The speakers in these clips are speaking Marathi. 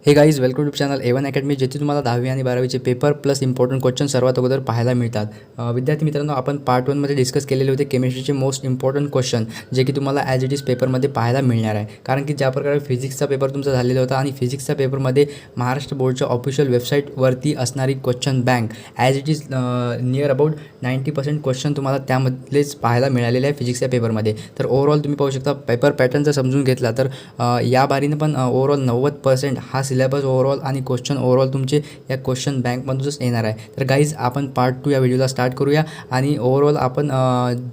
हे guys welcome to channel A1 academy, जेथे तुम्हाला 10वी आणि 12वीचे पेपर प्लस इम्पॉर्टंट क्वेश्चन सर्वात अगोदर पाहायला मिळतात. विद्यार्थी मित्रांनो, आपण पार्ट 1मध्ये डिस्कस केलेले होते केमिस्ट्रीचे मोस्ट इम्पॉर्टंट क्वेश्चन, जे की तुम्हाला ॲज इट इज पेपरमध्ये पाहायला मिळणार आहे. कारण की ज्या प्रकारे फिजिक्सचा पेपर तुमचा झालेला होता आणि फिजिक्सच्या पेपरमध्ये महाराष्ट्र बोर्डच्या ऑफिशियल वेबसाईटवरती असणारी question bank as it is near about 90% question तुम्हाला त्यामधलेच पाहायला मिळालेले आहे फिजिक्सच्या पेपरमध्ये. तर ओव्हरऑल तुम्ही पाहू शकता, पेपर पॅटर्न जर समजून घेतला तर या बारीनं पण ओव्हरऑल 90% हा सिलेबस ओव्हरऑल आणि क्वेश्चन ओव्हरऑल तुमचे या क्वेश्चन बँकमधूनच येणार आहे. तर गाईज, आपण पार्ट 2 या व्हिडिओला स्टार्ट करूया. आणि ओव्हरऑल आपण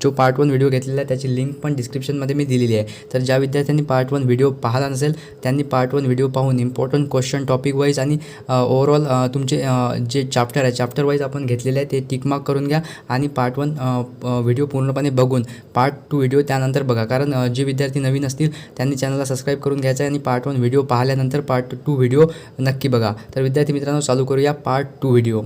जो पार्ट 1 व्हिडिओ घेतलेला आहे त्याची लिंक पण डिस्क्रिप्शनमध्ये मी दिलेली आहे. तर ज्या विद्यार्थ्यांनी पार्ट 1 व्हिडिओ पाहिला नसेल त्यांनी पार्ट 1 व्हिडिओ पाहून इम्पॉर्टंट क्वेश्चन टॉपिक वाईज आणि ओव्हरऑल तुमचे जे चॅप्टर आहे चॅप्टर वाईज आपण घेतलेले आहे ते टिक मार्क करून घ्या. आणि पार्ट 1 व्हिडिओ पूर्णपणे बघून पार्ट 2 व्हिडिओ त्यानंतर बघा. कारण जे विद्यार्थी नवीन असतील त्यांनी चॅनलला सबस्क्राईब करून घ्यायचं आहे आणि पार्ट 1 व्हिडिओ पाहिल्यानंतर पार्ट 2 व्हिडिओ नक्की बघा. तर विद्यार्थी मित्रांनो, चालू करूया पार्ट 2 व्हिडिओ.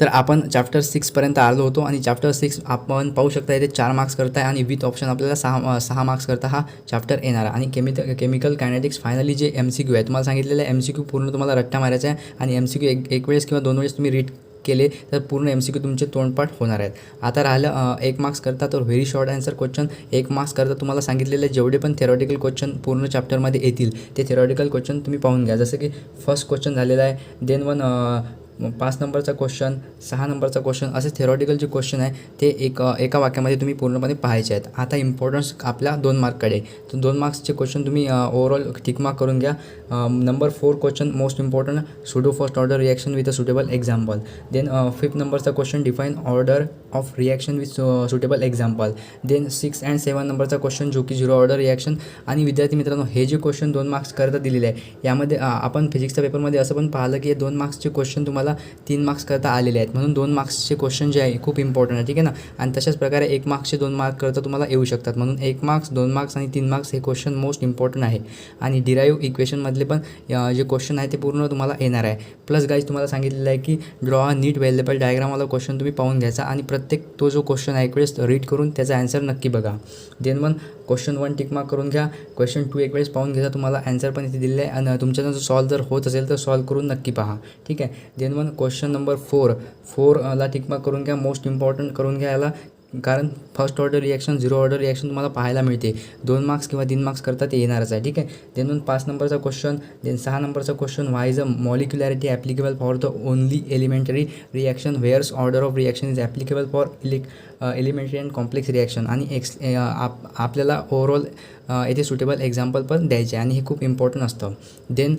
तर आपण चॅप्टर 6पर्यंत आलो होतो आणि चॅप्टर 6 आपण पाहू शकता इथे 4 मार्क्स करता आहे आणि विथ ऑप्शन आपल्याला 6 मार्क्स करता हा चॅप्टर येणार आहे. आणि केमिकल कायनेटिक्स फायनली जे MCQ आहे तुम्हाला सांगितलेलं आहे, MCQ पूर्ण तुम्हाला रट्टा मारायचा आहे. आणि MCQ एक वेळेस किंवा 2 वेळेस तुम्ही रीड केले तर पूर्ण MCQ तुमचे तोंडपाठ होणार आहेत. आता राहिलं 1 मार्क्स करता, तर very short answer question 1 marks करता तुम्हाला सांगितलेले जेवढे पण थेरॉटिकल क्वेश्चन पूर्ण चॅप्टरमध्ये येतील ते थेरॉटिकल क्वेश्चन तुम्ही पाहून घ्या. जसं की फर्स्ट क्वेश्चन झालेला आहे, देन 5 नंबरचा क्वेश्चन, 6 नंबरचा क्वेश्चन, असे थेरॉटिकल जे क्वेश्चन आहे ते एका वाक्यामध्ये तुम्ही पूर्णपणे पाहायचे आहेत. आता इम्पॉर्टन्स आपल्या 2 मार्ककडे. तर 2 मार्क्सचे क्वेश्चन तुम्ही ओव्हरऑल टिक मार्क करून घ्या. Number 4 question most important, pseudo first order reaction with a suitable example. Then 5th नंबरचा question, define order of reaction with suitable example. Then 6 and 7 नंबरचा क्वेश्चन जो की 0 ऑर्डर रिॲक्शन. आणि विद्यार्थी मित्रांनो, हे जे क्वेश्चन 2 मार्क्स करता दिलेले आहे यामध्ये आपण फिजिक्सच्या पेपरमध्ये असं पण पाहिलं की 2 मार्क्सचे क्वेश्चन तुम्हाला 3 मार्क्स करता आलेले आहेत. म्हणून 2 मार्क्सचे क्वेश्चन जे आहे खूप इम्पॉर्टंट आहे, ठीक आहे ना. आणि तशाच प्रकारे 1 मार्क्सचे 2 मार्क करता तुम्हाला येऊ शकतात. म्हणून 1 मार्क्स, 2 मार्क्स आणि 3 मार्क्स हे क्वेश्चन मोस्ट इम्पॉर्टंट आहे. आणि डिराईव्ह इक्वेशनमधले पण जे क्वेश्चन आहे ते पूर्ण तुम्हाला येणार आहे. प्लस गाईज, तुम्हाला सांगितलेलं आहे की ड्रॉ अ नीट वेलेबल डायग्रामवाला क्वेश्चन तुम्ही पाहून घ्यायचा आणि प्रत्येक तो जो क्वेश्चन आहे एक वेळेस रीड करून त्याचा आन्सर नक्की बघा. देन क्वेश्चन 1 टिक मार्क करून घ्या. क्वेश्चन 2 एक वेळेस पाहून घ्या, तुम्हाला आन्सर पण इथे दिलेलं आहे. आणि तुमच्यानं जर सॉल्व जर होत असेल तर सॉल्व करून नक्की पहा, ठीक आहे. देन क्वेश्चन नंबर 4ला टिक मार्क करून घ्या. मोस्ट इम्पॉर्टंट करून घ्या याला, कारण first order reaction, 0 order reaction तुम्हाला पाहायला मिळते. 2 मार्क्स किंवा 3 मार्क्स करता ते येणारच आहे, ठीक आहे. देन 5 नंबरचा क्वेश्चन, देन 6 नंबरचा question, why is a molecularity applicable for the only elementary reaction whereas order of reaction is applicable for elementary and complex reaction. आणि आपल्याला ओव्हरऑल येथे सुटेबल एक्झाम्पल पण द्यायचे आहे आणि हे खूप इम्पॉर्टंट असतं. देन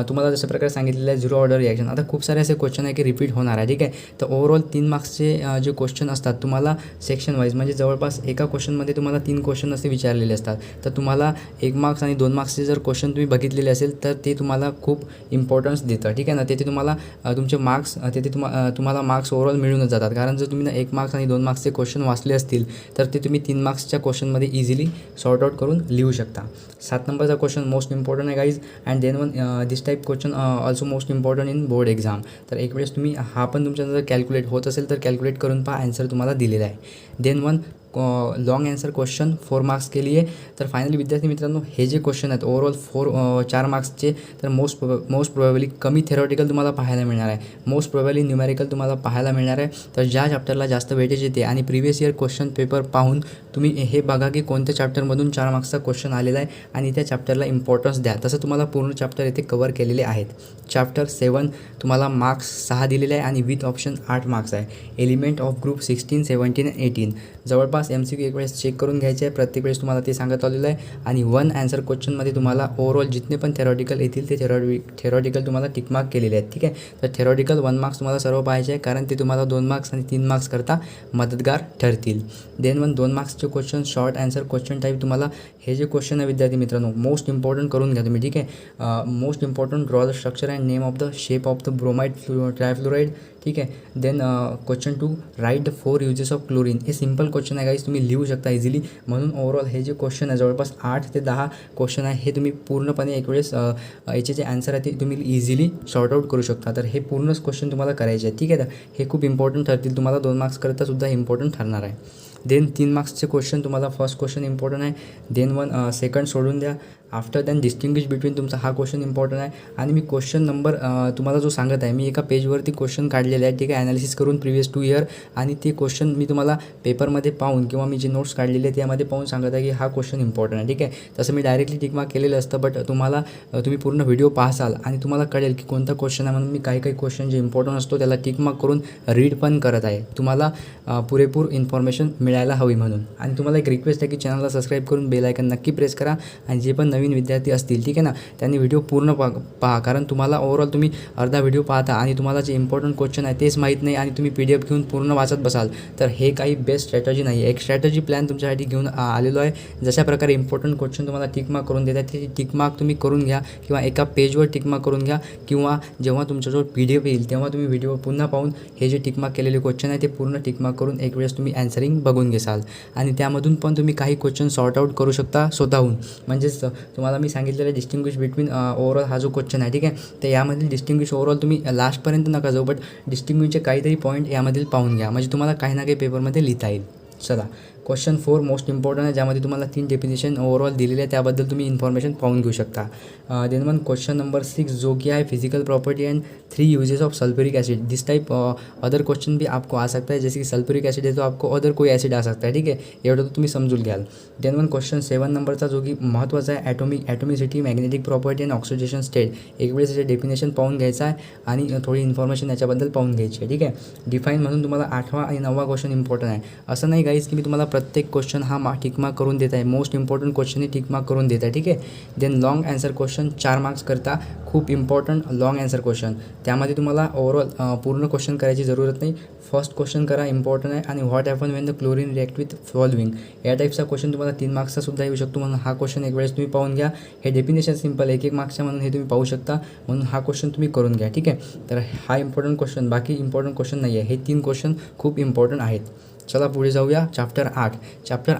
तुम्हाला जशा प्रकारे सांगितलेलं आहे 0 ऑर्डर रिॲक्शन. आता खूप सारे असे क्वेश्चन आहे की रिपीट होणार आहे, ठीक आहे. तर ओव्हरऑल 3 मार्क्सचे जे क्वेश्चन असतात तुम्हाला सेक्शन वाईज, म्हणजे जवळपास एका क्वेश्चनमध्ये तुम्हाला 3 क्वेश्चन असे विचारलेले असतात. तर तुम्हाला 1 मार्क्स आणि 2 मार्क्सचे जर क्वेश्चन तुम्ही बघितलेले असेल तर ते तुम्हाला खूप इम्पॉर्टन्स देतं, ठीक आहे ना. तेथे तुम्हाला तुमचे मार्क्स तिथे तुम्हाला मार्क्स ओव्हरऑल मिळूनच जातात. कारण जर तुम्ही 1 मार्क्स आणि 2 मार्क्सचे क्वेश्चन वाचले असतील तर ते तुम्ही 3 मार्क्सच्या क्वेश्चनमध्ये इझिली सॉर्ट आउट करून लिहू शकता. 7 नंबरचा क्वेश्चन मोस्ट इम्पॉर्टंट आहे guys. And then this type question also most important in board exam. तर एक वेळेस तुम्ही हा पण तुमच्या जर कॅल्क्युलेट होत असेल तर कॅल्क्युलेट करून पहा, आन्सर तुम्हाला दिलेला आहे. Then long answer question 4 marks के लिए. तर फायनली विद्यार्थी मित्रांनो, हे जे क्वेश्चन आहेत ओव्हरऑल 4 मार्क्सचे, तर मोस्ट प्रोबॅबली कमी थेरॉटिकल तुम्हाला पाहायला मिळणार आहे, मोस्ट प्रोबॅबली न्यूमॅरिकल तुम्हाला पाहायला मिळणार आहे. तर ज्या चॅप्टरला जास्त वेटेज येते आणि प्रिव्हियस इयर क्वेश्चन पेपर पाहून तुम्ही हे बघा की कोणत्या चॅप्टरमधून 4 मार्क्सचा क्वेश्चन आलेला आहे आणि त्या चॅप्टरला इम्पॉर्टन्स द्या. तसं तुम्हाला पूर्ण चॅप्टर येथे कवर केलेले आहेत. चॅप्टर 7 तुम्हाला मार्क्स 6 दिलेले आहे आणि विथ ऑप्शन 8 मार्क्स आहे. एलिमेंट ऑफ ग्रुप 16, 17 and 18 जवळपास MCQ एक वेळेस चेक करून घ्यायचे आहे. प्रत्येक वेळेस तुम्हाला ते सांगत आलेलं आहे. आणि 1 आन्सर क्वेश्चनमध्ये तुम्हाला ओव्हरऑल जितने पण थेरॉटिकल येतील ते थेरॉटिकल तुम्हाला टिक मार्क केलेले आहेत, ठीक आहे. तर थेरॉटिकल 1 मार्क्स तुम्हाला सर्व पाहायचे आहे, कारण ते तुम्हाला 2 मार्क्स आणि 3 मार्क्स करता मदतगार ठरतील. देन 2 मार्क्सचे question short answer question type. तुम्हाला हे जे क्वेश्चन आहे विद्यार्थी मित्रांनो मोस्ट इम्पॉर्टंट करून घ्या तुम्ही, ठीक आहे. Most important, draw the structure and name of the shape of the bromide trifluoride, ठीक आहे. Then question 2, write the 4 uses of chlorine. हे सिम्पल क्वेश्चन आहे गाईज, तुम्ही लिहू शकता इझिली. म्हणून ओव्हरऑल हे जे क्वेश्चन आहे जवळपास 8 ते 10 क्वेश्चन आहे, हे तुम्ही पूर्णपणे एक वेळेस याचे जे आन्सर आहे ते तुम्ही इझिली सॉर्ट आउट करू शकता. तर हे पूर्णच क्वेश्चन तुम्हाला करायचे आहे, ठीक आहे. हे खूप इम्पॉर्टंट ठरतील, तुम्हाला 2 मार्क्स करता सुद्धा इम्पॉर्टंट ठरणार आहे. देन 3 मार्क्सचे क्वेश्चन तुम्हाला फर्स्ट क्वेश्चन इम्पॉर्टंट आहे. देन सेकंड सोडून द्या. आफ्टर दॅन डिस्टिंग्विश बिटवीन तुमचा हा क्वेश्चन इम्पॉर्टंट आहे. आणि मी क्वेश्चन नंबर तुम्हाला जो सांगत आहे, मी एका पेजवरती क्वेश्चन काढलेले आहे, ठीक आहे, ॲनालिसिस करून प्रिव्हियस 2 इयर, आणि ते क्वेश्चन मी तुम्हाला पेपरमध्ये पाहून किंवा मी जे नोट्स काढलेले आहेत त्यामध्ये पाहून सांगत आहे की हा क्वेश्चन इम्पॉर्टंट आहे, ठीक आहे. तसं मी डायरेक्टली टिक मार्क केलेलं असतं, बट तुम्ही पूर्ण व्हिडिओ पाहाल आणि तुम्हाला कळेल की कोणता क्वेश्चन आहे. म्हणून मी काही क्वेश्चन जे इम्पॉर्टंट असतो त्याला टिक मार्क करून रीड पण करत आहे, तुम्हाला पुरेपूर इन्फॉर्मेशन मिळायला हवी म्हणून. आणि तुम्हाला एक रिक्वेस्ट आहे की चॅनलला सबस्क्राईब करून बेल आयकन नक्की प्रेस करा. आणि जे पण नवीन विद्यार्थी असतील, ठीक आहे ना, त्यांनी व्हिडिओ पूर्ण पहा, कारण तुम्हाला ओव्हरऑल तुम्ही अर्धा व्हिडिओ पाहता आणि तुम्हाला जे इम्पॉर्टंट क्वेश्चन आहे तेच माहीत नाही आणि तुम्ही PDF घेऊन पूर्ण वाचत बसाल, तर हे काही बेस्ट स्ट्रॅटजी नाही आहे. एक स्ट्रॅटजी प्लॅन तुमच्यासाठी घेऊन आलेलो आहे. जशा प्रकारे इम्पॉर्टंट क्वेश्चन तुम्हाला टिक मार्क करून देतात ते टिक मार्क तुम्ही करून घ्या, किंवा एका पेजवर टिक मार्क करून घ्या, किंवा जेव्हा तुमच्याजवळ PDF येईल तेव्हा तुम्ही व्हिडिओ पुन्हा पाहून हे जे टिक मार्क केलेले क्वेश्चन आहे ते पूर्ण टिक मार्क करून एक वेळेस तुम्ही ॲन्सरिंग बघून घेसाल. आणि त्यामधून पण तुम्ही काही क्वेश्चन सॉर्ट आउट करू शकता स्वतःहून. म्हणजेच तुम्हाला मी सांगितलेलं डिस्टिंग्विश बिटवीन ओव्हरऑल हा जो क्वेश्चन आहे, ठीक आहे, तर यामधील डिस्टिंग्विश ओव्हरऑल तुम्ही लास्टपर्यंत नका जाऊ, बट डिस्टिंग्विशचे काहीतरी पॉईंट यामधील पाहून घ्या, म्हणजे तुम्हाला काही ना काही पेपरमध्ये लिहिता येईल. चला, क्वेश्चन 4 मोस्ट इम्पॉर्टंट आहे, ज्यामध्ये तुम्हाला 3 डेफिनेशन ओव्हरऑल दिलेले आहे, त्याबद्दल तुम्ही इन्फॉर्मेशन पाहून घेऊ शकता. देन वन क्वेश्चन नंबर 6 जो कि है physical property end 3 uses of sulphuric acid. This type other question भी आपको आ सकता है, जैसे कि सल्फ्यूरिक एसिड है तो आपको अदर कोई एसिड आ सकता है, ठीक आहे, एवढं तर तुम्ही समजून घ्याल. देन वन क्वेश्चन 7 नंबरचा जो की महत्त्वाचा आहे, atomicity, magnetic property and oxidation state. एक वेळेस याचे डेफिनेशन पाहून घ्यायचं आहे आणि थोडी इन्फॉर्मेशन याच्याबद्दल पाहून घ्यायची आहे, ठीक आहे. डिफाईन म्हणून तुम्हाला 8वा आणि 9वा क्वेश्चन इम्पॉर्टंट आहे. असं नाही गाईज की मी तुम्हाला प्रत्येक क्वेश्चन हा टिक मार्क करून देत आहे, मोस्ट इम्पॉर्टंट क्वेश्चन ही टिक मार्क करून देत आहे, ठीक आहे. Then long answer question 4 marks करता, खूप इम्पॉर्टंट लॉंग आन्सर क्वेश्चन. त्यामध्ये तुम्हाला ओव्हरऑल पूर्ण क्वेश्चन करायची जरूरत नाही, फर्स्ट क्वेश्चन करा, इम्पॉर्टंट आहे. आणि what happen Wien the chlorine react with following, या टाईपचा क्वेश्चन तुम्हाला 3 मार्क्सचा सुद्धा येऊ शकतो, म्हणून हा क्वेश्चन एक वेळेस तुम्ही पाहून घ्या. हे डेफिनेशन सिम्पल 1 मार्क्सच्या म्हणून हे तुम्ही पाहू शकता, म्हणून हा क्वेश्चन तुम्ही करून घ्या, ठीक आहे. तर हा इम्पॉर्टंट क्वेश्चन, बाकी इम्पॉर्टंट क्वेश्चन नाही आहे, हे 3 क्वेश्चन खूप इम्पॉर्टंट आहेत. चला पुढे जाऊया. चॅप्टर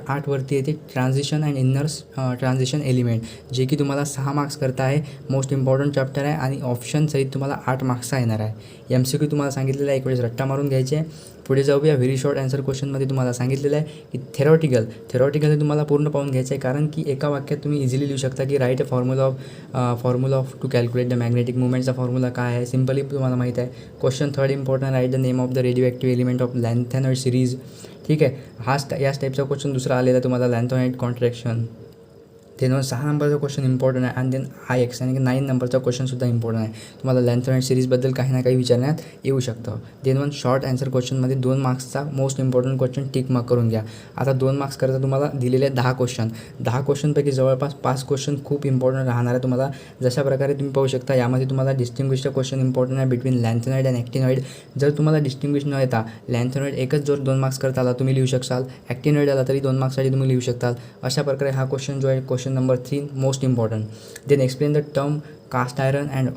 8 वरती येते transition and inners transition element, जे की तुम्हाला 6 मार्क्स करता आहे. मोस्ट इम्पॉर्टंट चॅप्टर आहे आणि ऑप्शनसहित तुम्हाला 8 मार्क्सचा येणार आहे. MCQ तुम्हाला सांगितलेलं आहे, एक वेळेस रट्टा मारून घ्यायचे आहे. पुढे जाऊया. व्हेरी शॉर्ट आन्सर क्वेश्चनमध्ये तुम्हाला सांगितलेलं आहे की थेरॉटिकल तुम्हाला पूर्ण पाहून घ्यायचं आहे, कारण की एका वाक्यात तुम्ही इझिली लिहू शकता की write formula of to calculate the magnetic मुवमेंटचा फॉर्म्युला काय आहे, सिम्पली तुम्हाला माहीत आहे. Question 3 important, write the name of the radio element of lanthanoid series, ठीक आहे. याच टाईपचा क्वेश्चन दुसरा आलेला तुम्हाला, लॅन्थेनॉइड कॉन्ट्रॅक्शन. देन 6 नंबरचा क्वेश्चन इम्पॉर्टंट आहे. आणि देन IX आणि 9 नंबरचा क्वेश्चनसुद्धा इम्पॉर्टंट आहे. तुम्हाला लॅन्थेनॉइड सिरीजबद्दल काही ना काही विचारण्यात येऊ शकतं. देन वन शॉर्ट आन्सर क्वेश्चनमध्ये 2 मार्क्सचा most important question tick mark करून घ्या. आता 2 मार्क्स करता तुम्हाला दिलेले 10 क्वेश्चनपैकी जवळपास 5 क्वेश्चन खूप इम्पॉर्टंट राहणार आहे तुम्हाला. जशा प्रकारे तुम्ही पाहू शकता, यामध्ये तुम्हाला डिस्टिंग्विशचा क्वेश्चन इम्पॉर्टंट आहे बिटवीन लॅन्थेनॉइड अँड ॲक्टिनॉइड. जर तुम्हाला डिस्टिंग्विश न येता लॅन्थेनॉइड एकच जर 2 मार्क्स करता आला तुम्ही लिहू शकाल, ॲक्टिनॉइड आला तरी 2 मार्क्ससाठी तुम्ही लिहू शकता. अशा प्रकारे हा क्वेश्चन जो आहे question number 3 most important. Then explain the term cast iron and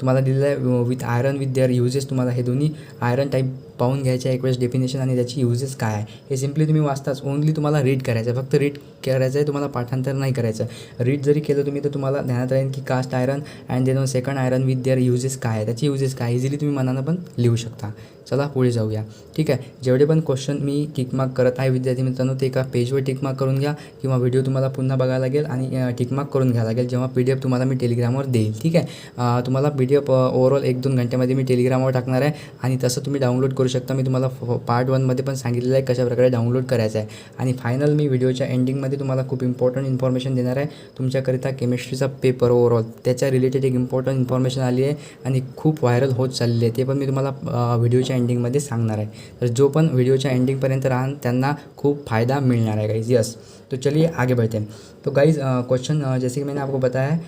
तुम्हाला दिलेलं आहे with iron with their uses. तुम्हाला हे दोन्ही आयरन टाईप पाहून घ्यायचे आहे, एक वेळेस डेफिनेशन आणि त्याची युजेस काय आहे हे सिम्पली तुम्ही वाचताच. ओनली तुम्हाला रीड करायचं आहे, फक्त रीड करायचं आहे, तुम्हाला पाठांतर नाही करायचं. रीड जरी केलं तुम्ही तर तुम्हाला ध्यानात राहील की cast iron and then second iron with their uses काय आहे, त्याची युजेस काय, इझिली तुम्ही मनानं पण लिहू शकता. चला पुढे जाऊया, ठीक आहे. जेवढे पण क्वेश्चन मी टिक मार्क करत आहे विद्यार्थी मित्रांनो, ते एका पेजवर टिक मार्क करून घ्या, किंवा व्हिडिओ तुम्हाला पुन्हा बघायला लागेल आणि टिक मार्क करून घ्यायला लागेल जेव्हा PDF तुम्हाला मी टेलिग्रामवर देईल, ठीक आहे. तुम्हाला PDF ओव्हरऑल 1-2 घंट्यामध्ये मी टेलिग्रामवर टाकणार आहे, आणि तसं तुम्ही डाउनलोड करू शकता. मी तुम्हाला पार्ट 1मध्ये पण सांगितलेलं आहे कशाप्रकारे डाउनलोड करायचं आहे. आणि फायनल मी व्हिडिओच्या एंडिंगमध्ये तुम्हाला खूप इम्पॉर्टंट इन्फॉर्मेशन देणार आहे तुमच्याकरिता. केमिस्ट्रीचा पेपर ओव्हरऑल त्याच्या रिलेटेड एक इम्पॉर्टंट इन्फॉर्मेशन आली आहे आणि खूप व्हायरल होत चालली आहे, ते पण मी तुम्हाला व्हिडिओच्या एंडिंगमध्ये सांगणार आहे. तर जो पण व्हिडिओच्या एंडिंगपर्यंत राहन त्यांना खूप फायदा मिलणार है गाइज. यस, तो चलिए आगे बढ़ते हैं. तो गाइज क्वेश्चन जैसे कि मैंने आपको बताया है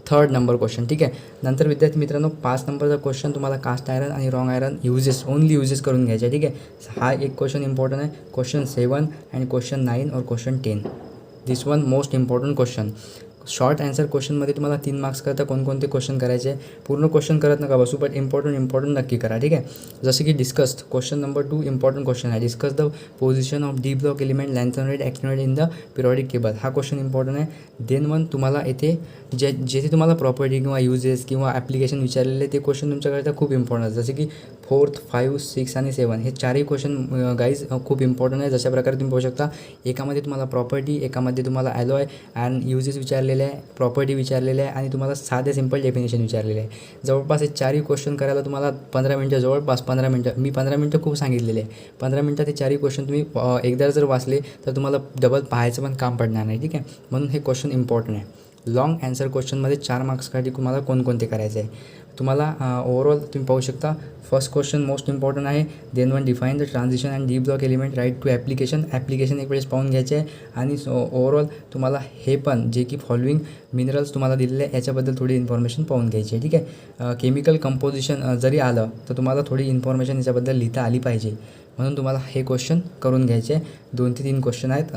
3rd नंबर क्वेश्चन, ठीक आहे. नंतर विद्यार्थी मित्रांनो 5 नंबरचा क्वेश्चन तुम्हाला कास्ट आयरन आणि wrong iron uses only uses करून घ्यायचे, ठीक आहे. हा एक क्वेश्चन इम्पॉर्टंट आहे. क्वेश्चन 7 अँड क्वेश्चन 9 और question 10. This one most important question. Short answer क्वेश्चनमध्ये तुम्हाला 3 मार्क्स करता कोणकोणते क्वेश्चन करायचे आहे. पूर्ण क्वेश्चन करत नका बसू, बट इम्पॉर्टंट नक्की करा. ठीक आहे. जसं की discussed question number 2 important question आहे. Discuss the position of D block element lanthanoid actinoid in the periodic table. हा क्वेश्चन इम्पॉर्टंट आहे. देन वन तुम्हाला येथे जेथे तुम्हाला प्रॉपर्टी किंवा युजेस किंवा ॲप्लिकेशन विचारलेले ते क्वेश्चन तुमच्याकरता खूप इम्पॉर्टंट आहे. जसे की 4th, 5, 6 आणि 7 हे चारही क्वेश्चन गाईज खूप इम्पॉर्टंट आहे. जशा प्रकारे तुम्ही पाहू शकता, एकामध्ये तुम्हाला प्रॉपर्टी, एकामध्ये तुम्हाला ॲलॉय अँड युजेस विचारलेले आहे, प्रॉपर्टी विचारलेले आहे आणि तुम्हाला साधे सिंपल डेफिनेशन विचारलेले आहे. जवळपास हे चारही क्वेश्चन करायला तुम्हाला 15 मिनटं, जवळपास 15 मिनटं, मी 15 मिनटं खूप सांगितलेले आहे. 15 मिनटात हे चारही क्वेश्चन तुम्ही एकदा जर वाचले तर तुम्हाला डबल पाहायचं पण काम पडणार नाही. ठीक आहे. म्हणून हे क्वेश्चन इम्पॉर्टंट आहे. लॉंग ॲन्सर क्वेश्चनमध्ये 4 मार्क्ससाठी तुम्हाला कोणकोणते करायचे आहे. तुम्हाला ओव्हरऑल तुम्ही पाहू शकता, फर्स्ट क्वेश्चन मोस्ट इम्पॉर्टंट आहे. Then one define the transition and D block element write two application एक वेळेस पाहून घ्यायचे आहे. आणि ओव्हरऑल तुम्हाला हे पण जे की फॉलोइंग मिनरल्स तुम्हाला दिलेले आहे याच्याबद्दल थोडी इन्फॉर्मेशन पाहून घ्यायची आहे. ठीक आहे. केमिकल कंपोजिशन जरी आलं तर तुम्हाला थोडी इन्फॉर्मेशन याच्याबद्दल लिहिता आली पाहिजे, म्हणून तुम्हाला हे क्वेश्चन करून घ्यायचे आहे. 2 ते 3 क्वेश्चन आहेत.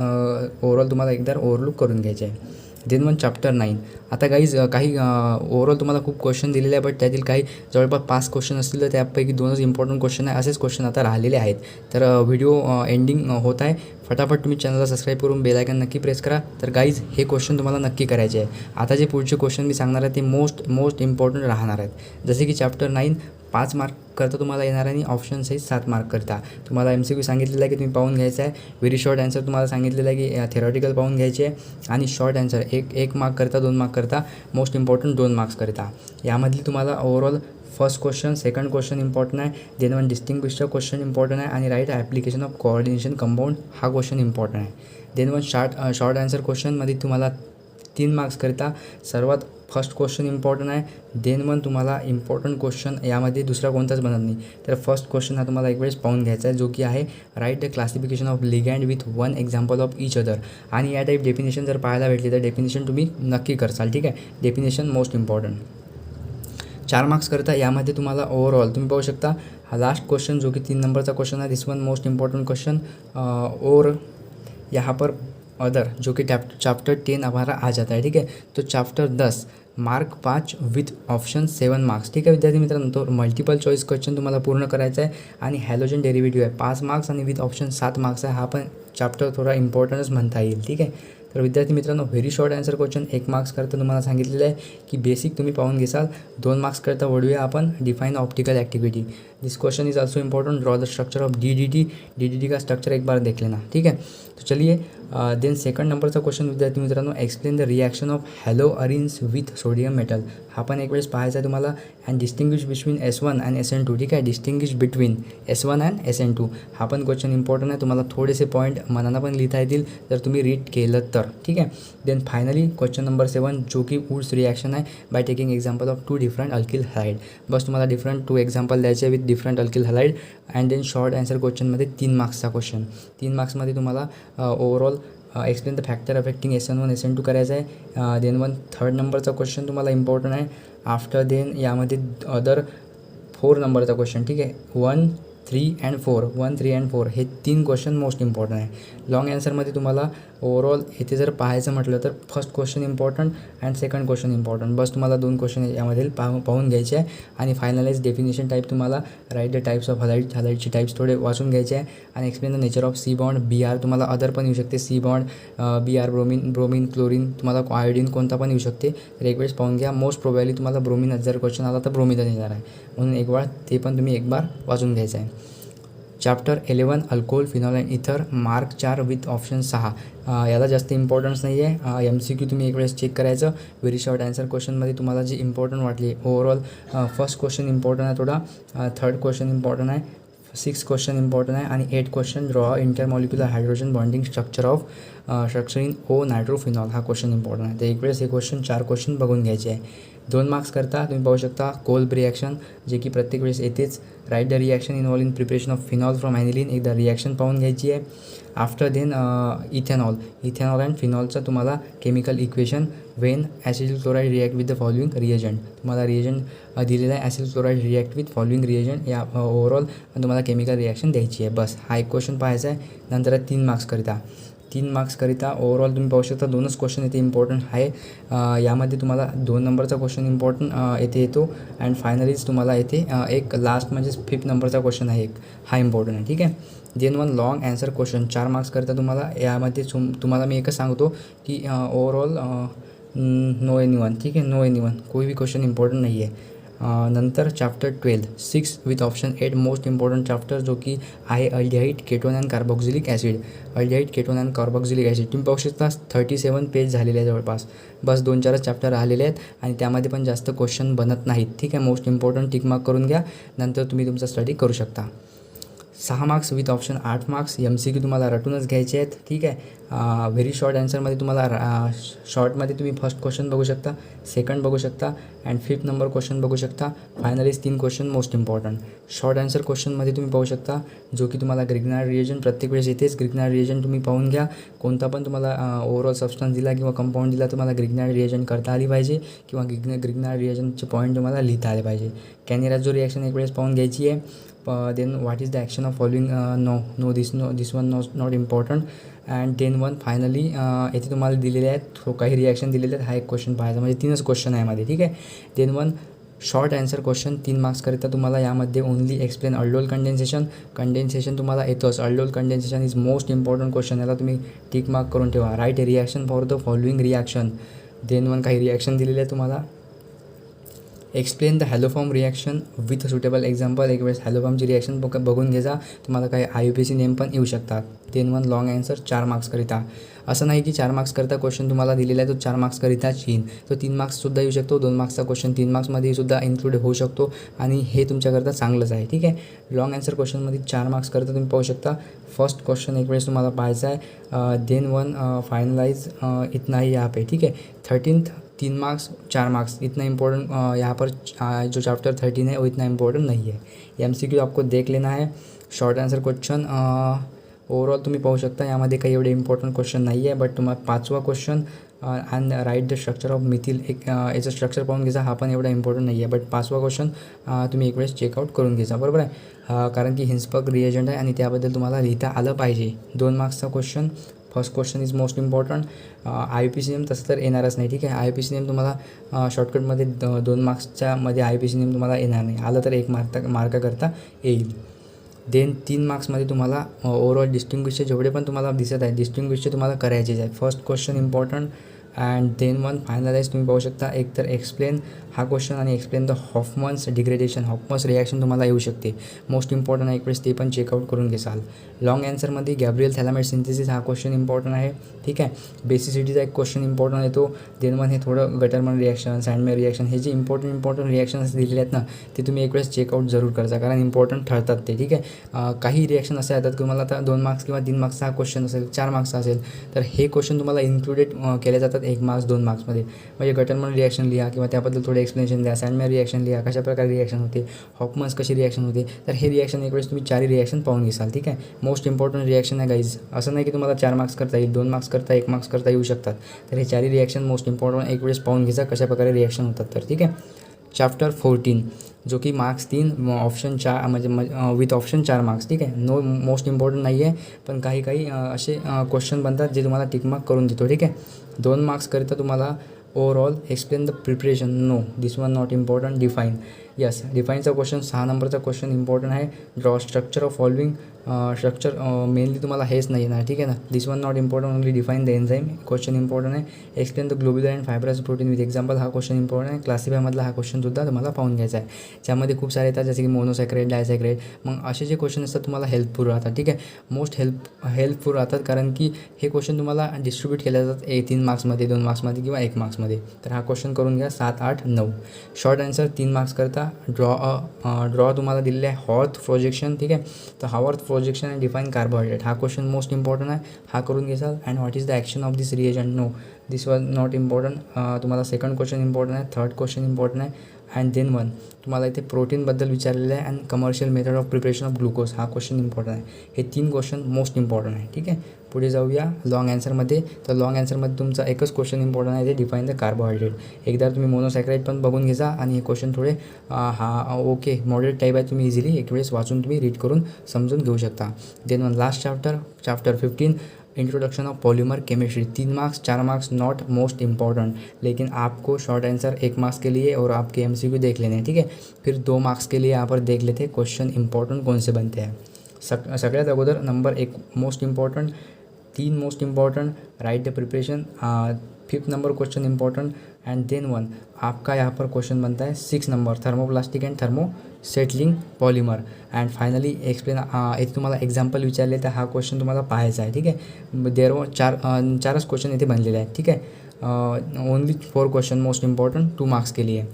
ओव्हरऑल तुम्हाला एकदा ओव्हरलुक करून घ्यायचे आहे. Then one chapter 9. आता गाईज काही ओव्हरऑल तुम्हाला खूप क्वेश्चन दिलेले आहे, बट त्यातील काही जवळपास 5 क्वेश्चन असतील तर त्यापैकी 2च इम्पॉर्टंट क्वेश्चन आहे. असेच क्वेश्चन आता राहिलेले आहेत. तर व्हिडिओ एंडिंग होत आहे. फटाफट तुम्ही चॅनलला सबस्क्राईब करून बेल आयकॉन नक्की प्रेस करा. तर गाईज हे क्वेश्चन तुम्हाला नक्की करायचे आहे. आता जे पुढचे क्वेश्चन मी सांगणार आहे ते मोस्ट इम्पॉर्टंट राहणार आहेत. जसे की चॅप्टर 9 5 मार्क करता तुम्हाला येणार आणि ऑप्शन सहित 7 मार्क करता. तुम्हाला MCQ सांगितलेलं आहे की तुम्ही पाहून घ्यायचं आहे. व्हेरी शॉर्ट ॲन्सर तुम्हाला सांगितलेलं आहे की थेरॉटिकल पाहून घ्यायचे आहे. आणि शॉर्ट ॲन्सर एक मार्क करता, 2 मार्क करता, मोस्ट इम्पॉर्टंट 2 मार्क्स करता. यामधली तुम्हाला overall first question, second question important आहे. देन वन डिस्टिंग्विशचा क्वेश्चन इम्पॉर्टंट आहे. आणि write application of coordination compound हा क्वेश्चन इम्पॉर्टंट आहे. देन वन शॉर्ट ॲन्सर क्वेश्चनमध्ये तुम्हाला 3 मार्क्स करता. सर्वात फर्स्ट क्वेश्चन इम्पॉर्टंट आहे. देन वन तुम्हाला इम्पॉर्टंट क्वेश्चन यामध्ये दुसरा कोणताच बनत नाही. तर फर्स्ट क्वेश्चन हा तुम्हाला एक वेळेस पाहून घ्यायचा आहे, जो की आहे write the classification of ligand with 1 example of each other. आणि या टाईप डेफिनेशन जर पाहायला भेटली तर डेफिनेशन तुम्ही नक्की करसाल. ठीक आहे. Definition most important. 4 मार्क्स करता. यामध्ये तुम्हाला ओव्हरऑल तुम्ही पाहू शकता हा लास्ट क्वेश्चन जो की 3 नंबरचा क्वेश्चन आहे. दिस वन मोस्ट इम्पॉर्टंट क्वेश्चन. और यहाँ पर अदर जो कि चैप्टर 10 हमारा आ जाता है. ठीक है. तो chapter 10 mark 5 with option 7 marks. ठीक आहे विद्यार्थी मित्रांनो. तो मल्टिपल चॉईस क्वेश्चन तुम्हाला पूर्ण करायचा आहे. आणि हॅलोजन डेरिव्हेटिव्ह आहे 5 मार्क्स आणि विथ ऑप्शन 7 मार्क्स आहे. हा पण चॅप्टर थोडा इम्पॉर्टंटच म्हणता येईल. ठीक आहे. तर विद्यार्थी मित्रांनो, very short answer question 1 marks करता तुम्हाला सांगितलेलं आहे की बेसिक तुम्ही पाहून घेसाल. 2 मार्क्स करता वळूया आपण define optical activity. This question is also important. Draw the structure of DDT का स्ट्रक्चर एक बार देख लेना. ठीक है. तो चलिए देन सेकंड नंबरचा क्वेश्चन विद्यार्थी मित्रांनो, explain the reaction of hello arenes with sodium metal. हा पण एक वेळेस पाहायचा आहे तुम्हाला. And distinguish between S1 and SN2. ठीक आहे. Distinguish between S1 and SN2 हा पण क्वेश्चन इम्पॉर्टंट आहे. तुम्हाला थोडेसे पॉईंट मनानं पण लिहिता येतील जर तुम्ही रीड केलं तर. ठीक आहे. देन फायनली क्वेश्चन नंबर 7 जो की वुड्स रिॲक्शन आहे by taking example of 2 different alkyl halide. बस तुम्हाला डिफरंट 2 एक्झाम्पल द्यायचे with different alkyl halide. And then short answer क्वेश्चनमध्ये 3 मार्क्सचा क्वेश्चन. 3 मार्क्समध्ये तुम्हाला overall explain the factor affecting SN1 SN2 करायचं आहे. देन वन थर्ड नंबरचा क्वेश्चन तुम्हाला इम्पॉर्टंट आहे. आफ्टर देन यामध्ये अदर 4 नंबरचा क्वेश्चन. ठीक आहे. 1, 3 अँड 4 हे 3 क्वेश्चन मोस्ट इम्पॉर्टंट आहे. लॉंग ॲन्सरमध्ये तुम्हाला ओव्हरऑल इथे जर पाहायचं म्हटलं तर first question important and second question important. बस तुम्हाला 2 क्वेश्चन यामध्ये पाहून घ्यायचे आहे. आणि फायनलाइज डेफिनेशन टाईप तुम्हाला राईट द टाईप्स ऑफ हॅलाइडचे टाईप्स थोडे वाचून घ्यायचे आहे. आणि explain the nature of C bond BR. तुम्हाला अदर पण येऊ शकते C bond BR, bromine, chlorine, तुम्हाला आयोडीन कोणता पण येऊ शकते. तर एक वेळेस पाहून घ्या. मोस्ट प्रोबॅबली तुम्हाला ब्रोमीन जर क्वेश्चन आला तर ब्रोमीनच येणार आहे, म्हणून एक वेळा ते पण तुम्ही एक बार वाचून घ्यायचं आहे. चॅप्टर 11 अल्कोहोल, फिनॉल अँड इथर. Mark 4 with option 6. याला जास्त इम्पॉर्टन्स नाही आहे. MCQ तुम्ही एक वेळेस चेक करायचं. व्हेरी शॉर्ट ॲन्सर क्वेश्चनमध्ये तुम्हाला जी इम्पॉर्टंट वाटली ओव्हरऑल फर्स्ट क्वेश्चन इम्पॉर्टंट आहे थोडा, थर्ड क्वेश्चन इम्पॉर्टंट आहे, 6 क्वेश्चन इम्पॉर्टंट आहे आणि 8 question draw intermolecular hydrogen bonding structure of structure in O नायट्रोफिनॉल. हा क्वेश्चन इम्पॉर्टंट आहे. तर एक वेळेस हे क्वेश्चन 4 क्वेश्चन बघून घ्यायचे आहे. 2 मार्क्स करता तुम्ही पाहू शकता कोल्ब रिॲक्शन जे की प्रत्येक वेळेस येतेच. Write the reaction involve in preparation of phenol from aniline. एकदा रिॲक्शन पाहून घ्यायची आहे. आफ्टर देन इथेनॉल अँड फिनॉलचं तुम्हाला chemical equation when acid chloride react with the following reagent. तुम्हाला रिएजंट दिलेला आहे acid chloride react with following reagent. या ओव्हरऑल तुम्हाला केमिकल रिॲक्शन द्यायची आहे. बस हा एक क्वेश्चन पाहायचा आहे. नंतर 3 मार्क्स करता. 3 मार्क्सकरिता ओव्हरऑल तुम्ही पाहू शकता 2च क्वेश्चन इथे इम्पॉर्टंट आहे. यामध्ये तुम्हाला 2 नंबरचा क्वेश्चन इम्पॉर्टंट इथे येतो अँड फायनलीच तुम्हाला इथे एक लास्ट म्हणजेच 5th नंबरचा क्वेश्चन आहे एक, हा इम्पॉर्टंट आहे. ठीक आहे. देन 1 लॉंग आन्सर क्वेश्चन 4 मार्क्सकरिता तुम्हाला यामध्ये तुम्हाला मी एकच सांगतो की ओव्हरऑल नो एनीवन. ठीक आहे, नो एनीवन, कोई भी क्वेश्चन इम्पॉर्टंट नाही आहे. नंतर chapter 12 6 with option 8 most important chapter जो की आहे aldehyde ketone and carboxylic acid. Aldehyde ketone and carboxylic acid तुम्ही पाहू शकता 37 पेज झालेले आहे जवळपास. बस 2-4च चॅप्टर राहिलेले आहेत आणि त्यामध्ये पण जास्त क्वेश्चन बनत नाहीत. ठीक आहे, मोस्ट इम्पॉर्टंट टिक मार्क करून घ्या, नंतर तुम्ही तुमचा स्टडी करू शकता. 6 marks with option 8 marks MCQ तुम्हाला रटूनच घ्यायचे आहेत. ठीक आहे. व्हेरी शॉर्ट आन्सरमध्ये तुम्हाला शॉर्टमध्ये तुम्ही फर्स्ट क्वेश्चन बघू शकता, सेकंड बघू शकता अँड 5th नंबर क्वेश्चन बघू शकता. फायनलीच 3 question most important. Short answer क्वेश्चनमध्ये तुम्ही पाहू शकता जो की तुम्हाला ग्रिग्नार्ड रिएजन प्रत्येक वेळेस येतेच. ग्रिग्नार्ड रिएजन तुम्ही पाहून घ्या. कोणता पण तुम्हाला ओव्हरऑल सबस्टन्स दिला किंवा कंपाऊंड दिला तुम्हाला ग्रिग्नार्ड रिएजन करता आली पाहिजे किंवा ग्रिग्नार्ड रिएजनचे पॉईंट तुम्हाला लिहिता आले पाहिजे. कॅनेरा जो रिॲक्शन एक वेळेस पाहून घ्यायची आहे. Then what is the action of following this one not important and then 1 finally इथे तुम्हाला दिलेले आहेत काही रिॲक्शन दिलेले आहेत. हा एक क्वेश्चन पाहायचा म्हणजे 3च क्वेश्चन आहे यामध्ये. ठीक आहे. देन 1 शॉर्ट आन्सर क्वेश्चन 3 मार्क्सकरिता तुम्हाला यामध्ये ओनली एक्सप्लेन अल्डोल कंडेन्सेशन तुम्हाला येतोच. Aldol condensation is most important question, याला तुम्ही टिक मार्क करून ठेवा. Write reaction for the following reaction. Then 1 काही रिॲक्शन दिलेले आहे तुम्हाला. Explain the haloform reaction with suitable example. एक वेळेस हॅलोफॉर्मची रिॲक्शन बघून घ्या, तुम्हाला काही IUPAC नेम पण येऊ शकतात. देन 1 लॉंग आन्सर 4 मार्क्सकरिता. असं नाही की 4 मार्क्सकरिता क्वेश्चन तुम्हाला दिलेला आहे तो 4 मार्क्सकरिताच येईन, तो 3 मार्क्ससुद्धा येऊ शकतो. 2 मार्क्सचा क्वेश्चन 3 मार्क्समध्ये सुद्धा इन्क्लूड होऊ शकतो आणि हे तुमच्याकरता चांगलंच आहे. ठीक आहे. लॉंग आन्सर क्वेश्चनमध्ये 4 मार्क्सकरिता तुम्ही पाहू शकता. फर्स्ट क्वेश्चन एक वेळेस तुम्हाला पाहायचा आहे. देन 1 फाइनलाइज इतना ही यहाँ पे. ठीक है. 13th 3 मार्क्स 4 मार्क्स इतना इम्पोर्टेंट यहाँ पर जो चैप्टर 13 है वो इतना इम्पोर्टेंट नहीं है. MCQ आपको देख लेना है. शॉर्ट आन्सर क्वेश्चन ओव्हरऑल तुम्ही पाहू शकता यामध्ये काही एवढे इम्पॉर्टंट क्वेश्चन नाही आहे. बट तुम्हाला 5वा question and write the structure of methyl एक याचं स्ट्रक्चर पाहून घ्यायचा, हा पण एवढा इम्पॉर्टंट नाही आहे. बट 5वा क्वेश्चन तुम्ही एक वेळेस चेकआउट करून घ्यायचा. बरोबर आहे. कारण की हिन्सबर्ग रिएजंट आहे आणि त्याबद्दल तुम्हाला लिहिता आलं पाहिजे. 2 मार्क्सचा question. First question is most important. IUPAC name तसं तर येणारच नाही. ठीक आहे. IUPAC नेम तुम्हाला शॉर्टकटमध्ये 2 मार्क्सच्या मध्ये IUPAC नेम तुम्हाला येणार नाही. आलं तर 1 मार्काकरता येईल. देन 3 मार्क्समध्ये तुम्हाला ओव्हरऑल डिस्टिंग्विशचे जेवढे पण तुम्हाला दिसत आहे डिस्टिंग्विशचे तुम्हाला करायचेच आहे. First question important and then 1 finalise तुम्ही पाहू शकता. एक तर एक्सप्लेन हा क्वेश्चन आणि explain the Hofmann's degradation, Hofmann's reaction तुम्हाला येऊ शकते. मोस्ट इम्पॉर्टंट आहे, एक वेळेस ते पण चेकआउट करून घ्याल. लॉंग आन्सरमध्ये गॅब्रियल थॅलामाइड सिंथेसिस हा क्वेश्चन इम्पॉर्टंट आहे. ठीक आहे. बेसिसिटीचा एक क्वेश्चन इम्पॉर्टंट येतो. देन 1 हे थोडं गटरमन रिॲक्शन, सँडमेअर रिॲक्शन, हे जे इम्पॉर्टंट रिॲक्शन्स दिलेले आहेत ना ते तुम्ही एक वेळेस चेकआउट जरूर करायचा कारण इम्पॉर्टंट ठरतात ते. ठीक आहे. काही रिॲक्शन असे येतात की तुम्हाला आता 2 मार्क्स किंवा 3 मार्क्सचा हा क्वेश्चन असेल, 4 मार्क्सचा असेल तर हे क्वेश्चन तुम्हाला इन्क्लुडेड केले जातात 1 मार्क्स 2 मार्क्समध्ये. म्हणजे गटरमन रिॲक्शन लिहा किंवा त्याबद्दल थोडे एक्सप्लेनेशन द्या. सँडमेअर रिॲक्शन लिहा, कशा प्रकारे रिॲक्शन होते, हॉफमन्स कशी रिॲक्शन होते. तर हे रिॲक्शन एक वेळेस तुम्ही 4 रिॲक्शन पाहून घ्याल. ठीक आहे. मोस्ट इम्पॉर्टंट रिॲक्शन आहे गाईज. असं नाही की तुम्हाला 4 मार्क्स करता येईल, 2 मार्क्स करता 1 मार्क्स करता येऊ शकतात. तर हे 4 रिॲक्शन मोस्ट इम्पॉर्टंट एक वेळेस पाहून घ्यायचा कशा प्रकारे रिॲक्शन होतात. तर ठीक आहे. चॅप्टर 14 जो की मार्क्स 3 ऑप्शन 4 म्हणजे विथ ऑप्शन 4 मार्क्स. ठीक आहे. मोस्ट इम्पॉर्टंट नाही आहे पण काही असे क्वेश्चन बनतात जे तुम्हाला टिकमार्क करून देतो. ठीक आहे. 2 मार्क्सकरिता तुम्हाला overall explain the preparation. No this one not important. Define. Yes, डिफाईनचा क्वेश्चन 6 नंबरचा क्वेश्चन इम्पॉर्टंट आहे. Draw structure of following. Structure mainly तुम्हाला हेच नाही येणार. ठीक आहे ना. This one not important. Only define the enzyme question important आहे. Explain the globular and fibrous protein with example हा क्वेश्चन इम्पॉर्टंट आहे. क्लासिफायमधला हा क्वेश्चनसुद्धा तुम्हाला पाहून घ्यायचा आहे. ज्यामध्ये खूप सारे येतात जसे की मोनोसॅक्राइड, डायसॅक्राइड. मग असे जे क्वेश्चन असतात तुम्हाला हेल्पफुल राहतात. ठीक आहे. मोस्ट हेल्पफुल राहतात कारण की हे क्वेश्चन तुम्हाला डिस्ट्रीब्यूट केले जातात 3 मार्क्समध्ये, 2 मार्क्समध्ये किंवा 1 मार्क्समध्ये. तर हा क्वेश्चन करून घ्या. 7, 8, 9. शॉर्ट आन्सर 3 मार्क्स करता. ड्रॉ तुम्हाला दिलेले आहे हॉर्थ प्रोजेक्शन. ठीक आहे. तर Haworth projection and define carbohydrate हा क्वेश्चन मोस्ट इम्पॉर्टंट आहे. हा करून घ्याल. And what is the action of this reagent. No this was not important. तुम्हाला सेकंड क्वेश्चन इम्पॉर्टंट आहे. थर्ड क्वेश्चन इम्पॉर्टंट आहे. अँड देन 1 तुम्हाला इथे प्रोटीनबद्दल विचारलेलं आहे. And commercial method of preparation of glucose हा क्वेश्चन इम्पॉर्टंट आहे. हे 3 क्वेश्चन मोस्ट इम्पॉर्टंट आहे. ठीक आहे. पुढे जाऊया लॉंग आन्सरमध्ये. तर लॉंग आन्सरमध्ये तुमचा एकच क्वेश्चन इम्पॉर्टंट आहे, ते डिफाईन द कार्बोहायड्रेट. एकदा तुम्ही मोनोसॅक्राइड पण बघून घ्या आणि हे क्वेश्चन थोडे ओके मॉडरेट टाईप आहे. तुम्ही इझिली एक वेळेस वाचून तुम्ही रीड करून समजून घेऊ शकता. Then 1 last chapter 15 introduction of polymer chemistry 3 marks, 4 marks not most important, लेकिन आपको शॉर्ट आंसर 1 मार्क्स के लिए और आपके MCQ देख लेने हैं, ठीक है। फिर 2 मार्क्स के लिए यहाँ पर देख लेते हैं क्वेश्चन इंपॉर्टेंट कौन से बनते हैं। सगळ्यात अगोदर number 1 most important, 3 most important, write the preparation, 5th number question important and then 1 आपका यहाँ पर क्वेश्चन बनता है 6 number thermoplastic and thermo settling polymer and finally explain. इथे तुम्हाला एक्झाम्पल विचारले तर हा क्वेश्चन तुम्हाला पाहायचा आहे, ठीक आहे। देअर चारच क्वेश्चन इथे बनलेले आहेत, ठीक आहे। Only 4 question most important 2 marks के लिए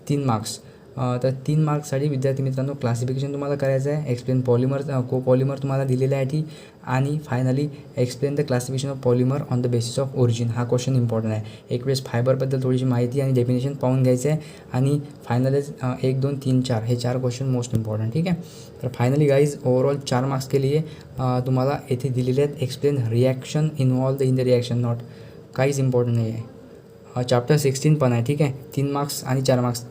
3 मार्क्स। तर 3 मार्क्ससाठी विद्यार्थी मित्रांनो क्लासिफिकेशन तुम्हाला करायचं आहे, एक्सप्लेन पॉलिमर कोपॉलिमर तुम्हाला दिलेलं आहे ती, आणि finally explain the classification of polymer on the basis of origin. हा क्वेश्चन इंपॉर्टंट आहे। एक वेळेस फायबरबद्दल थोडीशी माहिती आणि डेफिनेशन पाहून घ्यायचं आहे, आणि फायनलीच 1 2 3 4 हे 4 क्वेश्चन मोस्ट इंपॉर्टंट, ठीक आहे। तर फायनली गाईज ओवरऑल 4 मार्क्स के लिए तुम्हाला येथे दिलेले आहेत explain reaction involve in the reaction, not काहीच इम्पॉर्टंट नाही आहे। चॅप्टर 16 पण आहे, ठीक आहे। 3 मार्क्स आणि 4 मार्क्स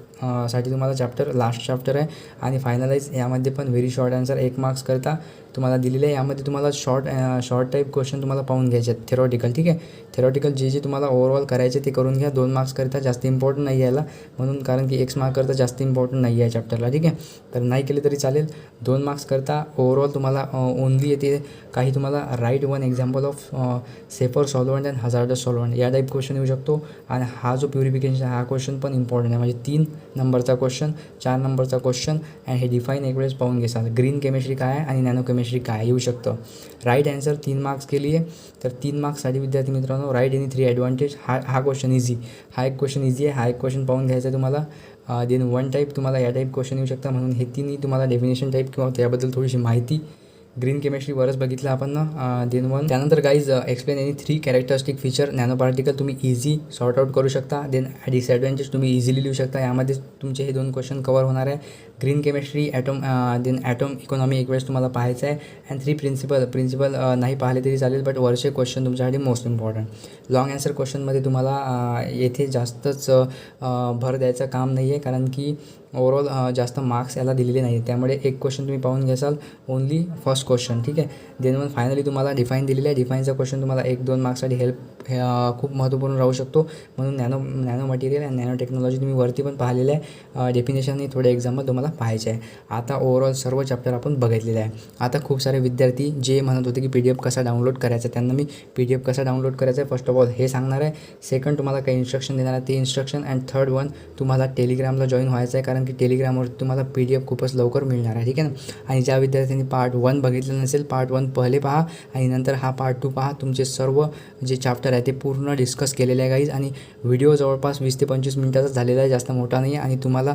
साठी तुम्हाला चॅप्टर लास्ट चॅप्टर आहे, आणि फायनलाइज यामध्ये पण व्हेरी शॉर्ट आन्सर 1 मार्क्स करता तुम्हाला दिलेलं आहे। यामध्ये तुम्हाला शॉर्ट टाईप क्वेश्चन तुम्हाला पाहून घ्यायचे आहेत थेरॉटिकल, ठीक आहे। थेरॉटिकल जे तुम्हाला ओव्हरऑल करायचे ते करून घ्या। 2 मार्क्स करता जास्त इम्पॉर्टंट नाही यायला, म्हणून कारण की 1 मार्क करता जास्त इम्पॉर्टंट नाही आहे चॅप्टरला, ठीक आहे। तर नाही केले तरी चालेल। 2 मार्क्स करता ओव्हरऑल तुम्हाला ओनली येते काही तुम्हाला write 1 example of safer solvent and hazardous solvent या टाईप क्वेश्चन येऊ शकतो, आणि हा जो प्युरिफिकेशन हा क्वेश्चन पण इम्पॉर्टंट आहे, म्हणजे 3 नंबरचा क्वेश्चन, 4 नंबरचा क्वेश्चन, आणि हे डिफाईन एक वेळेस पाहून घ्याल। ग्रीन केमिस्ट्री काय आहे आणि नॅनो केमिस्ट्री काय येऊ शकतं। राईट आन्सर 3 मार्क्स के लिए, तर 3 मार्क्ससाठी विद्यार्थी मित्रांनो राईट एनी 3 ॲडव्हान्टेज, हा क्वेश्चन इझी, हा एक क्वेश्चन इझी आहे, हा एक क्वेश्चन पाहून घ्यायचा आहे तुम्हाला। देन 1 टाईप तुम्हाला या टाईप क्वेश्चन येऊ शकता, म्हणून हे तिन्ही तुम्हाला डेफिनेशन टाईप किंवा त्याबद्दल थोडीशी माहिती ग्रीन केमिस्ट्री बरंच बघितलं आपण ना। देन 1 त्यानंतर guys explain any 3 characteristic feature nano particle तुम्ही इझी सॉर्ट आउट करू शकता। देन डिसॲडव्हान्टेज तुम्ही इझिली लिहू शकता। यामध्ये तुमचे हे 2 क्वेश्चन कवर होणार आहे। Green chemistry then atom economy एक वेळेस तुम्हाला पाहायचं आहे, अँड 3 प्रिन्सिपल नाही पाहिले तरी चालेल, बट वरचे क्वेश्चन तुमच्यासाठी मोस्ट इम्पॉर्टंट। लॉंग आन्सर क्वेश्चनमध्ये तुम्हाला येथे जास्तच भर द्यायचं काम नाही आहे, कारण की ओव्हरऑल जास्त मार्क्स याला दिलेले नाही, त्यामुळे एक क्वेश्चन तुम्ही पाहून घ्याल ओनली फर्स्ट क्वेश्चन, ठीक आहे। देन 1 फायनली तुम्हाला डिफाईन दिलेलं आहे। डिफाईनचा क्वेश्चन तुम्हाला 1-2 मार्क्ससाठी खूप महत्त्वपूर्ण राहू शकतो, म्हणून nano material and nano technology तुम्ही वरती पण पाहिलेलं आहे। डेफिनेशन आणि थोडे एक्झाम्पल तुम्हाला पाहायचे आहे। आता ओव्हरऑल सर्व चॅप्टर आपण बघितलेले आहे। आता खूप सारे विद्यार्थी जे म्हणत होते की PDF कसा डाउनलोड करायचा, त्यांना मी PDF कसा डाउनलोड करायचा आहे फर्स्ट ऑफ ऑल हे सांगणार आहे। सेकंड तुम्हाला काही इन्स्ट्रक्शन देणार आहे ते इन्स्ट्रक्शन, अँड थर्ड 1 तुम्हाला टेलिग्रामला जॉईन व्हायचं आहे, कारण की टेलिग्रामवर तुम्हाला PDF खूपच लवकर मिळणार आहे, ठीक आहे ना। आणि ज्या विद्यार्थ्यांनी पार्ट 1 बघितलं नसेल, पार्ट 1 पहिले पहा, आणि नंतर हा पार्ट 2 पहा। तुमचे सर्व जे चॅप्टर आहे ते पूर्ण डिस्कस केलेले आहे गाईज, आणि व्हिडिओ जवळपास 20 ते 25 मिनिटाचा झालेला आहे, जास्त मोठा नाही आहे, आणि तुम्हाला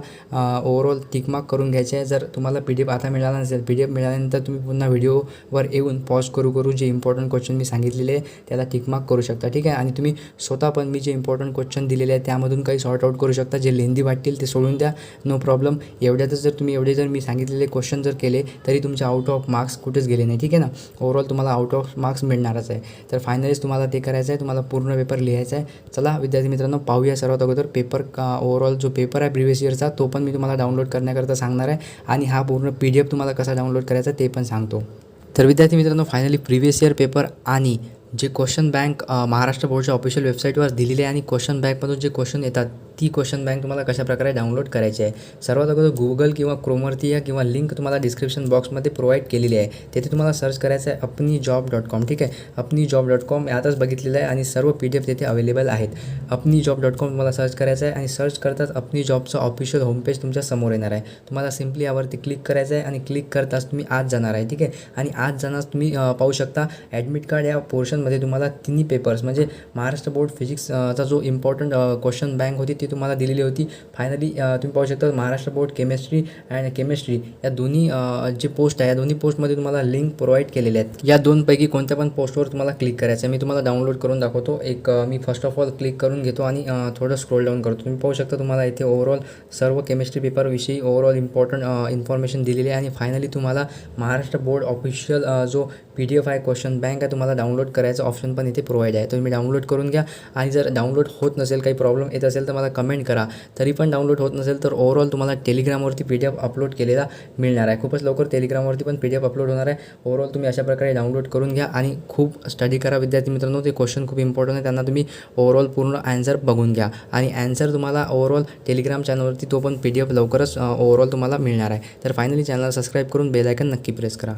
ओव्हरऑल टिकमार्क करून घ्यायचे आहे। जर तुम्हाला PDF आता मिळाला नसेल, PDF मिळाल्यानंतर तुम्ही पुन्हा व्हिडिओवर येऊन पॉज करू जे इम्पॉर्टंट क्वेश्चन मी सांगितलेले आहे त्याला टिकमार्क करू शकता, ठीक आहे। आणि तुम्ही स्वतः पण मी जे इम्पॉर्टंट क्वेश्चन दिलेले आहे त्यामधून काही सॉर्ट आउट करू शकता। जे लेंदी वाटतील ते सोडून द्या, नो प्रॉब्लेम। एवढ्यातच जर तुम्ही जर मी सांगितलेले क्वेश्चन जर केले तरी तुमचे आउट ऑफ मार्क्स कुठेच गेले नाही, ठीक आहे ना। ओव्हरऑल तुम्हाला आउट ऑफ मार्क्स मिळणारच आहे। तर फायनलीच तुम्हाला ते करायचं आहे, तुम्हाला पूर्ण पेपर लिहायचा आहे। चला विद्यार्थी मित्रांनो पाहूया सर्वात अगोदर पेपर ओव्हरऑल जो पेपर आहे प्रिव्हियस इयरचा तो पण मी तुम्हाला डाउनलोड करण्याकरता सांगणार आहे, आणि हा पूर्ण PDF तुम्हाला कसा डाउनलोड करायचा ते पण सांगतो। तर विद्यार्थी मित्रांनो फायनली प्रिव्हियस इयर पेपर आणि जे क्वेश्चन बँक महाराष्ट्र बोर्डच्या ऑफिशियल वेबसाईटवर दिलेली आहे, आणि क्वेश्चन बँकमधून जे क्वेश्चन येतात ती क्वेश्चन बँक तुम्हाला कशाप्रकारे डाउनलोड करायची आहे। सर्वात अगोदर गुगल किंवा क्रोमवरती या किंवा लिंक तुम्हाला डिस्क्रिप्शन बॉक्समध्ये प्रोव्हाइड केलेली आहे, तेथे तुम्हाला सर्च करायचं आहे apnijob.com, ठीक आहे। apnijob.com यातच बघितलेलं आहे, आणि सर्व PDF तेथे अवेलेबल आहेत। apnijob.com तुम्हाला सर्च करायचं आहे, आणि सर्च करताच अपनी जॉबचं ऑफिशियल होमपेज तुमच्या समोर येणार आहे। तुम्हाला सिम्पली यावरती क्लिक करायचं आहे, आणि क्लिक करताच तुम्ही आज जाणार आहे, ठीक आहे। आणि आज जाण्यास तुम्ही पाहू शकता ॲडमिट कार्ड या पोर्शनमध्ये तुम्हाला तिन्ही पेपर्स म्हणजे महाराष्ट्र बोर्ड फिजिक्सचा जो इम्पॉर्टंट क्वेश्चन बँक होती ती तुम्हाला दिलेली होती। फायनली तुम्ही पाहू शकता Maharashtra board chemistry and chemistry या दोन्ही जे पोस्ट आहे या दोन्ही पोस्टमध्ये तुम्हाला लिंक प्रोव्हाइड केलेले आहेत। या दोनपैकी कोणत्या पण पोस्टवर तुम्हाला क्लिक करायचं आहे। मी तुम्हाला डाउनलोड करून दाखवतो। एक मी फर्स्ट ऑफ ऑल क्लिक करून घेतो आणि थोडं स्क्रोल डाऊन करतो। तुम्ही पाहू शकता तुम्हाला इथे ओव्हरऑल सर्व केमिस्ट्री पेपरविषयी ओव्हरऑल इम्पॉर्टंट इन्फॉर्मेशन दिलेली आहे, आणि फायनली तुम्हाला महाराष्ट्र बोर्ड ऑफिशियल जो PDF आहे क्वेश्चन बँक आहे तुम्हाला डाउनलोड करायचं करायचं ऑप्शन पण इथे प्रोव्हाइड आहे. तुम्ही डाउनलोड करून घ्या आणि जर डाउनलोड होत नसेल, काही प्रॉब्लेम येत असेल तर मला कमेंट करा. तरी पण डाउनलोड होत नसेल तर ओव्हरऑल तुम्हाला टेलिग्रामवरती PDF अपलोड केलेला मिळणार आहे. खूपच लवकर टेलिग्रामवरती पण PDF अपलोड होणार आहे. ओव्हरऑल तुम्ही अशा प्रकारे डाउनलोड करून घ्या आणि खूप स्टडी करा विद्यार्थी मित्रांनो. ते क्वेश्चन खूप इम्पॉर्टंट आहे, त्यांना तुम्ही ओव्हरऑल पूर्ण ॲन्सर बघून घ्या आणि ॲन्सर तुम्हाला ओव्हरऑल टेलिग्राम चॅनलवरती तो पण PDF लवकरच ओव्हरऑल तुम्हाला मिळणार आहे. तर फायनली चॅनलला सबस्क्राईब करून बेल आयकन नक्की प्रेस करा.